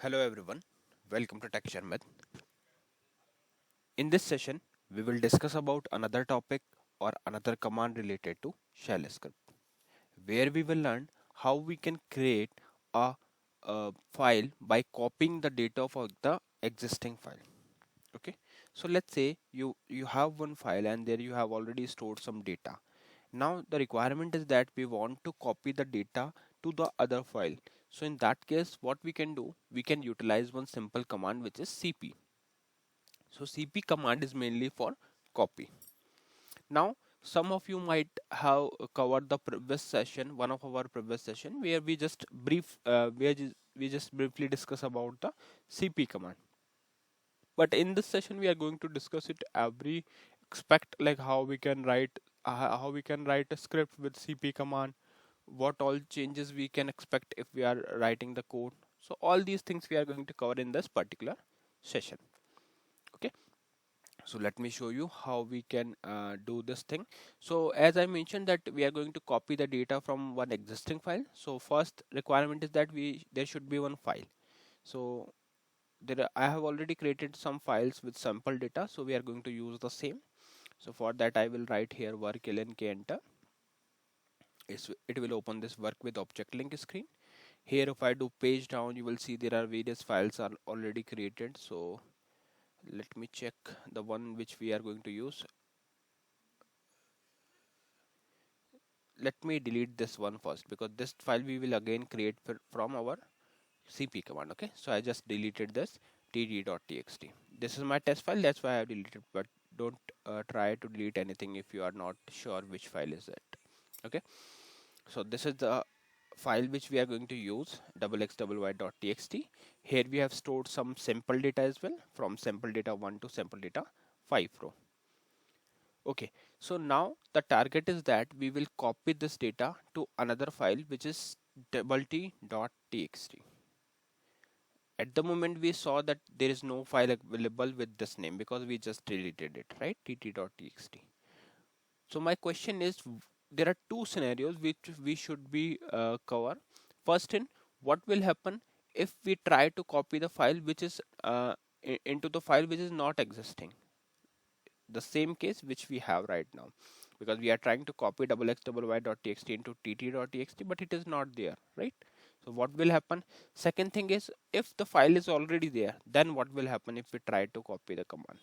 Hello everyone, welcome to Sharmit. In this session, we will discuss about another topic or another command related to shell script, where we will learn how we can create a file by copying the data of the existing file. Okay, so let's say you have one file and there you have already stored some data. Now the requirement is that we want to copy the data to the other file. So in that case, what we can do, we can utilize one simple command which is cp. So cp command is mainly for copy. Now some of you might have covered the previous session, one of our previous session, where we just briefly discuss about the cp command. But in this session we are going to discuss it every expect, like how we can write a script with cp command, what all changes we can expect if we are writing the code. So all these things we are going to cover in this particular session. Okay, so let me show you how we can do this thing. So as I mentioned that we are going to copy the data from one existing file. So first requirement is that there should be one file. So I have already created some files with sample data, so we are going to use the same. So for that I will write here work ln k enter. It will open this work with object link screen. Here if I do page down, you will see there are various files are already created. So let me check the one which we are going to use. Let me delete this one first, because this file we will again create from our cp command. Okay, so I just deleted this td.txt. This is my test file, that's why I have deleted, but don't try to delete anything if you are not sure which file is it. Okay, so this is the file which we are going to use, xxy.txt. Here we have stored some sample data as well, from sample data 1 to sample data 5 row. Okay, so now the target is that we will copy this data to another file which is t.txt. At the moment we saw that there is no file available with this name because we just deleted it, right? tt.txt. So my question is, there are two scenarios which we should be cover. First, in what will happen if we try to copy the file which is into the file which is not existing, the same case which we have right now, because we are trying to copy xxy.txt into tt.txt, but it is not there, right? So what will happen? Second thing is, if the file is already there, then what will happen if we try to copy the command?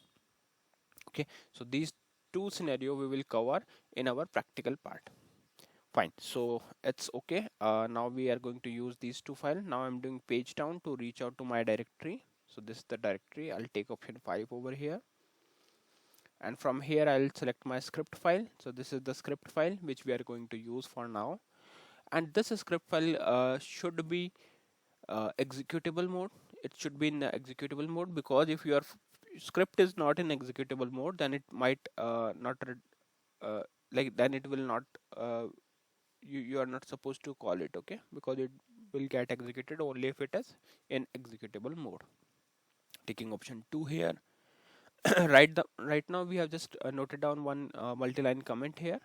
Okay, so these two scenario we will cover in our practical part. Fine, so it's okay. Now we are going to use these two files. Now I'm doing page down to reach out to my directory. So this is the directory. I'll take option 5 over here, and from here I'll select my script file. So this is the script file which we are going to use for now, and this script file should be executable mode. It should be in the executable mode, because if your script is not in executable mode, then it might not uh, then it will not you are not supposed to call it. Okay, because it will get executed only if it is in executable mode. Taking option 2 here. Right now we have just noted down one multi-line comment here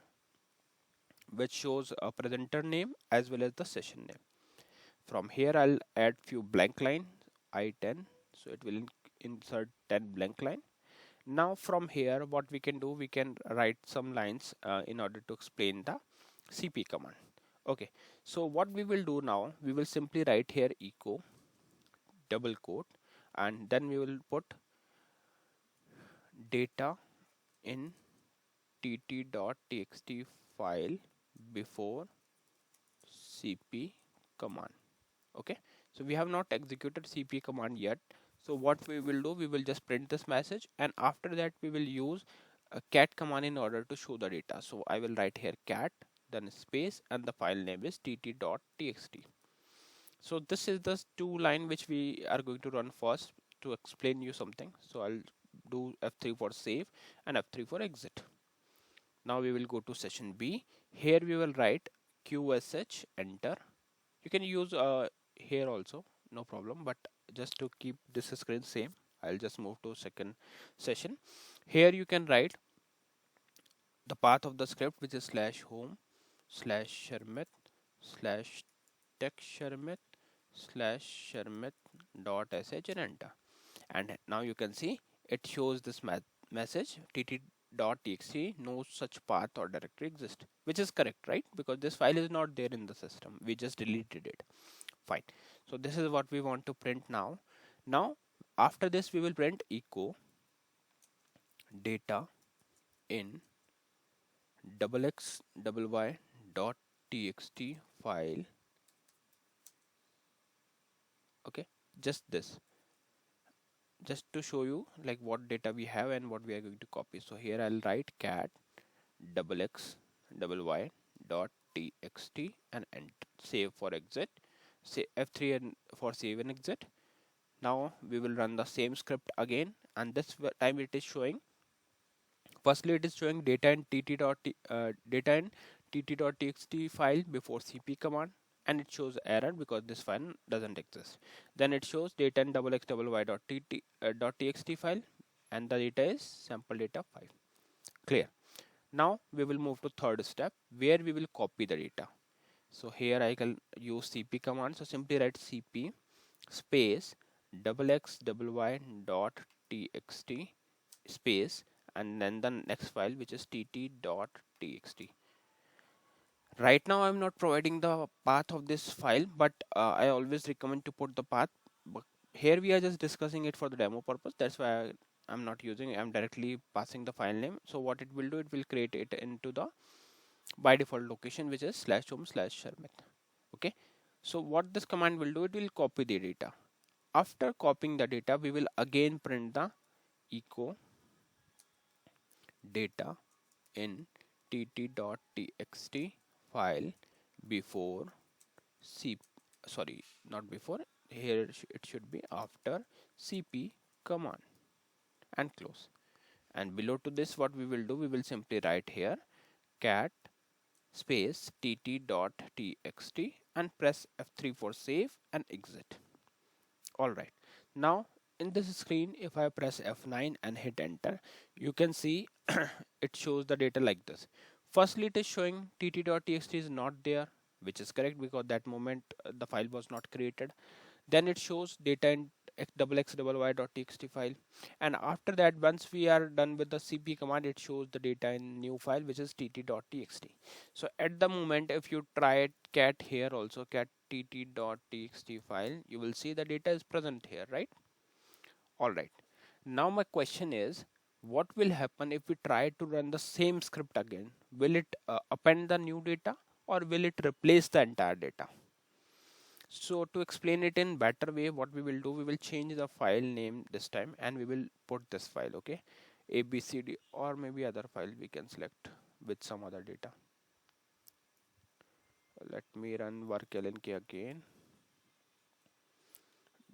which shows a presenter name as well as the session name. From here I'll add few blank line I10, so it will insert 10 blank line. Now from here what we can do, we can write some lines in order to explain the cp command. Okay, so what we will do now, we will simply write here echo double quote, and then we will put data in tt.txt file before cp command. Okay, so we have not executed cp command yet. So what we will do, we will just print this message, and after that we will use a cat command in order to show the data. So I will write here cat, then space, and the file name is tt.txt. So this is the two line which we are going to run first to explain you something. So I'll do F3 for save and F3 for exit. Now we will go to session B. Here we will write qsh enter. You can use here also, no problem, but just to keep this screen same, I'll just move to second session. Here you can write the path of the script, which is /home/Sharmit/text Sharmit slash Sharmit dot sh and enter. And now you can see it shows this message tt.txt no such path or directory exists, which is correct, right? Because this file is not there in the system, we just deleted it. Fine. So this is what we want to print now. Now after this we will print echo data in xxy dot txt file. Okay, just this, just to show you like what data we have and what we are going to copy. So here I'll write cat xxy dot txt and enter. Save for exit, say F3 and for save and exit. Now we will run the same script again, and this time it is showing, firstly it is showing data in tt.txt file before cp command, and it shows error because this file doesn't exist. Then it shows data in xxy.txt file, and the data is sample data file. Clear. Now we will move to third step where we will copy the data. So here I can use cp command. So simply write cp space xxy.txt space and then the next file, which is tt.txt. Right now I'm not providing the path of this file, but I always recommend to put the path. But here we are just discussing it for the demo purpose, that's why I'm not using, I'm directly passing the file name. So what it will do, it will create it into the by default location, which is /home/Sharmit. Okay, so what this command will do, it will copy the data. After copying the data, we will again print the echo data in tt.txt file before c, sorry, not before, here it should be after cp command, and close. And below to this, what we will do, we will simply write here cat space tt.txt and press F3 for save and exit. Alright, now in this screen, if I press F9 and hit enter, you can see it shows the data like this. Firstly, it is showing tt.txt is not there, which is correct because that moment the file was not created. Then it shows data in xxy.txt file, and after that, once we are done with the cp command, it shows the data in new file, which is tt.txt. So at the moment, if you try cat here also, cat tt.txt file, you will see the data is present here, right? All right, now my question is, what will happen if we try to run the same script again? Will it append the new data, or will it replace the entire data? So to explain it in better way, what we will do, we will change the file name this time, and we will put this file, okay, abcd, or maybe other file we can select with some other data. Let me run rpgle again,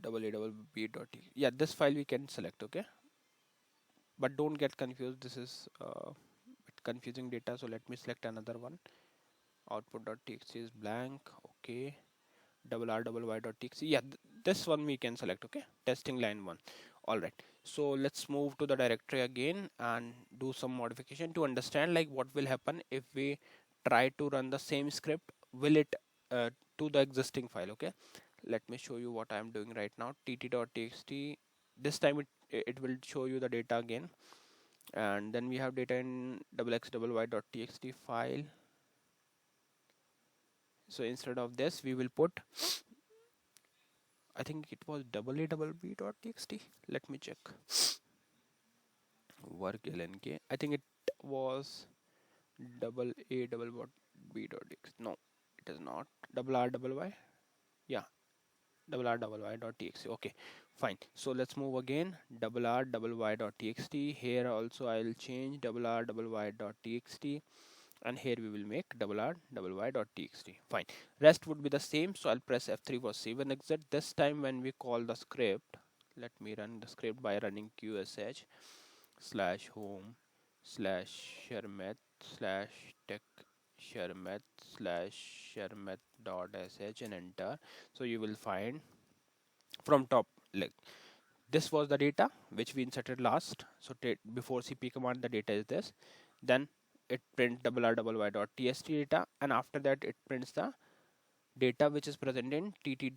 www.b.t. Yeah, this file we can select, okay, but don't get confused, this is confusing data. So let me select another one. Output.txt is blank, okay, rrY.txt. Yeah, this one we can select, okay, testing line 1. All right, so let's move to the directory again and do some modification to understand like what will happen if we try to run the same script. Will it to the existing file? Okay, let me show you what I'm doing right now. tt.txt, this time it will show you the data again, and then we have data in xxy.txt file. So instead of this, we will put, I think it was abb.txt. Let me check. Work.lnk. I think it was abb.b.txt. No, it is not. rrY. Yeah, rrY.txt. Okay, fine. So let's move again. rrY.txt. Here also I'll change rrY.txt. And here we will make rrY.txt. Fine, rest would be the same, so I'll press F3 for save and exit. This time when we call the script, let me run the script by running qsh /home/Sharmit/tech Sharmit/Sharmit.sh and enter. So you will find from top, like this was the data which we inserted last. So before cp command, the data is this. Then it prints rrY.txt data, and after that it prints the data which is present in tt.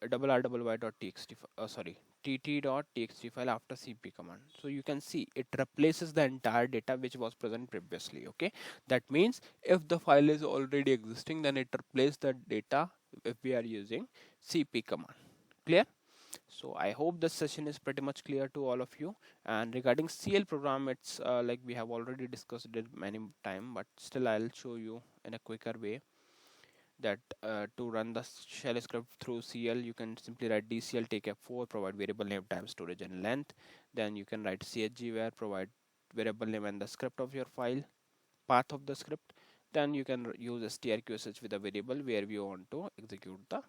rrY.txt sorry, tt.txt file after cp command. So you can see it replaces the entire data which was present previously. Okay, that means if the file is already existing, then it replaces the data if we are using cp command. Clear? So I hope this session is pretty much clear to all of you. And regarding cl program, it's like we have already discussed it many time, but still I'll show you in a quicker way that to run the shell script through cl, you can simply write dcl take f4, provide variable name, time, storage and length. Then you can write chgvar, provide variable name and the script of your file, path of the script. Then you can use strqsh with a variable where we want to execute the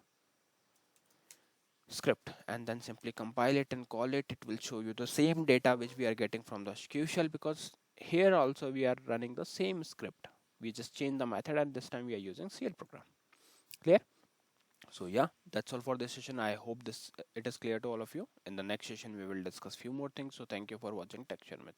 script, and then simply compile it and call it. It will show you the same data which we are getting from the Qshell, because here also we are running the same script. We just change the method and this time we are using cl program. Clear? So yeah, that's all for this session. I hope this it is clear to all of you. In the next session we will discuss few more things. So thank you for watching Tech Sharmit.